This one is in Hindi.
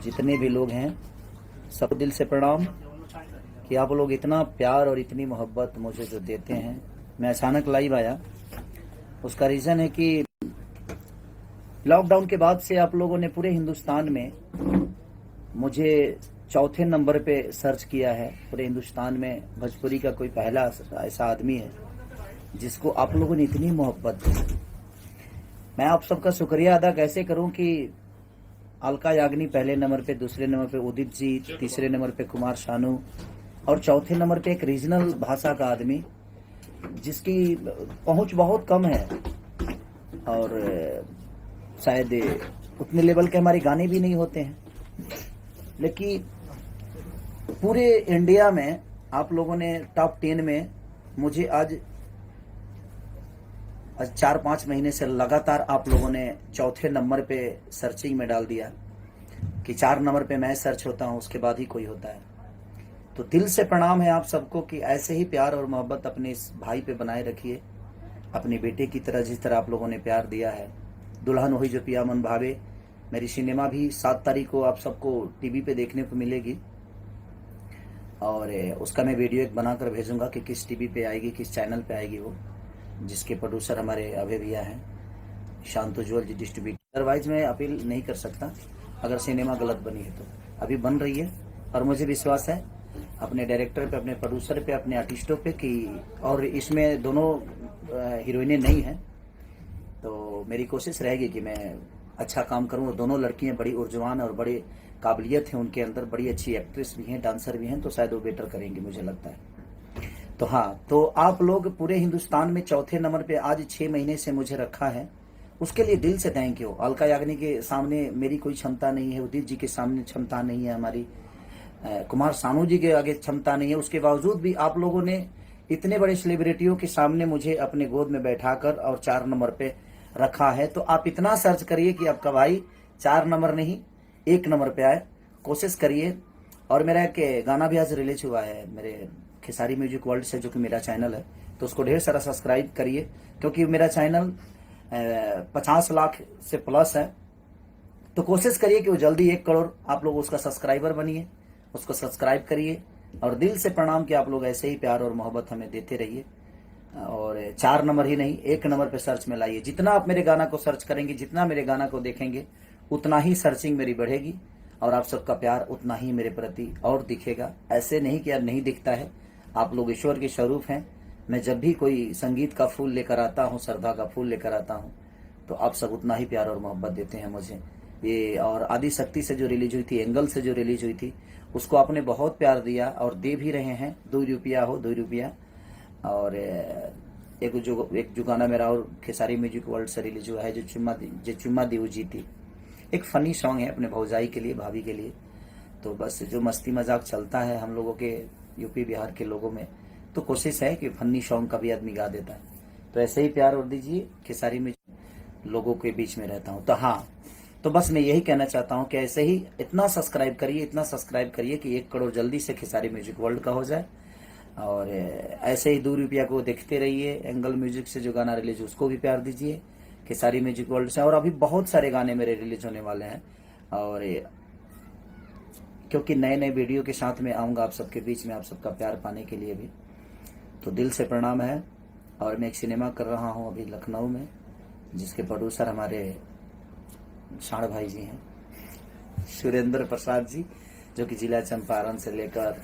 जितने भी लोग हैं सब दिल से प्रणाम कि आप लोग इतना प्यार और इतनी मोहब्बत मुझे जो देते हैं। मैं अचानक लाइव आया, उसका रीज़न है कि लॉकडाउन के बाद से आप लोगों ने पूरे हिंदुस्तान में मुझे चौथे नंबर पे सर्च किया है। पूरे हिंदुस्तान में भोजपुरी का कोई पहला ऐसा आदमी है जिसको आप लोगों ने इतनी मोहब्बत दी। मैं आप सबका शुक्रिया अदा कैसे करूं कि अलका याग्निक पहले नंबर पे, दूसरे नंबर पे उदित जी, तीसरे नंबर पे कुमार शानू और चौथे नंबर पे एक रीजनल भाषा का आदमी जिसकी पहुंच बहुत कम है और शायद उतने लेवल के हमारे गाने भी नहीं होते हैं, लेकिन पूरे इंडिया में आप लोगों ने टॉप 10 में मुझे आज 4-5 महीने से लगातार आप लोगों ने चौथे नंबर पे सर्चिंग में डाल दिया कि 4 नंबर पे मैं सर्च होता हूं, उसके बाद ही कोई होता है। तो दिल से प्रणाम है आप सबको कि ऐसे ही प्यार और मोहब्बत अपने इस भाई पे बनाए रखिए, अपने बेटे की तरह जिस तरह आप लोगों ने प्यार दिया है। दुल्हन हुई जो पिया मन भावे मेरी सिनेमा भी 7 तारीख को आप सबको टीवी पे देखने को मिलेगी और उसका मैं वीडियो एक बनाकर भेजूंगा कि किस टीवी पे आएगी, किस चैनल पे आएगी वो, जिसके प्रोड्यूसर हमारे अभय भैया हैं, शांतोज्वल जी डिस्ट्रीब्यूटर। अदरवाइज मैं अपील नहीं कर सकता अगर सिनेमा गलत बनी है तो। अभी बन रही है और मुझे विश्वास है अपने डायरेक्टर पे, अपने प्रोड्यूसर पे, अपने आर्टिस्टों पे कि, और इसमें दोनों हीरोइनें नहीं हैं तो मेरी कोशिश रहेगी कि मैं अच्छा काम करूं। दोनों लड़कियां बड़ी ऊर्जवान और बड़ी काबिलियत है उनके अंदर, बड़ी अच्छी एक्ट्रेस भी हैं, डांसर भी हैं, तो शायद वो बेटर करेंगे मुझे लगता है। तो हाँ, तो आप लोग पूरे हिंदुस्तान में चौथे नंबर पे आज 6 महीने से मुझे रखा है, उसके लिए दिल से थैंक यू। अलका याग्निक के सामने मेरी कोई क्षमता नहीं है, उदित जी के सामने क्षमता नहीं है, हमारी कुमार सानू जी के आगे क्षमता नहीं है। उसके बावजूद भी आप लोगों ने इतने बड़े सेलिब्रिटियों के सामने मुझे अपने गोद में बैठाकर और 4 नंबर पे रखा है। तो आप इतना सर्च करिए कि आपका भाई 4 नंबर नहीं 1 नंबर पे आए, कोशिश करिए। और मेरा एक गाना भी आज रिलीज हुआ है मेरे खेसारी म्यूजिक वर्ल्ड से, जो कि मेरा चैनल है, तो उसको ढेर सारा सब्सक्राइब करिए क्योंकि मेरा चैनल 50 लाख से प्लस है। तो कोशिश करिए कि वो जल्दी 1 करोड़ आप लोग उसका सब्सक्राइबर बनिए, उसको सब्सक्राइब करिए। और दिल से प्रणाम कि आप लोग ऐसे ही प्यार और मोहब्बत हमें देते रहिए और 4 नंबर ही नहीं 1 नंबर पे सर्च में लाइए। जितना आप मेरे गाना को सर्च करेंगे, जितना मेरे गाना को देखेंगे, उतना ही सर्चिंग मेरी बढ़ेगी और आप सबका प्यार उतना ही मेरे प्रति और दिखेगा। ऐसे नहीं कि यार नहीं दिखता है, आप लोग ईश्वर के स्वरूप हैं। मैं जब भी कोई संगीत का फूल लेकर आता हूँ, श्रद्धा का फूल लेकर आता हूँ, तो आप सब उतना ही प्यार और मोहब्बत देते हैं मुझे। ये और आदि शक्ति से जो रिलीज हुई थी, एंगल से जो रिलीज हुई थी, उसको आपने बहुत प्यार दिया और दे भी रहे हैं। 2 रुपया हो 2 रुपया। और एक जो गाना मेरा और खेसारी म्यूजिक वर्ल्ड से रिलीज हुआ है, जो चुम्मा दी जीती, एक फनी सॉन्ग है अपने भौजाई के लिए, भाभी के लिए। तो बस जो मस्ती मजाक चलता है हम लोगों के यूपी बिहार के लोगों में, तो कोशिश है कि फनी सॉन्ग का भी आदमी गा देता है। तो ऐसे ही प्यार और दीजिए, खेसारी में लोगों के बीच में रहता हूँ। तो हाँ, तो बस मैं यही कहना चाहता हूँ कि ऐसे ही इतना सब्सक्राइब करिए, इतना सब्सक्राइब करिए कि 1 करोड़ जल्दी से खेसारी म्यूजिक वर्ल्ड का हो जाए। और ऐसे ही 2 रुपया को देखते रहिए। एंगल म्यूजिक से जो गाना रिलीज उसको भी प्यार दीजिए, खेसारी म्यूजिक वर्ल्ड से। और अभी बहुत सारे गाने मेरे रिलीज होने वाले हैं और क्योंकि नए नए वीडियो के साथ में आऊँगा आप सबके बीच में, आप सबका प्यार पाने के लिए भी। तो दिल से प्रणाम है। और मैं एक सिनेमा कर रहा हूँ अभी लखनऊ में, जिसके प्रोड्यूसर हमारे शाण भाई जी हैं, सुरेंद्र प्रसाद जी, जो कि जिला चंपारण से लेकर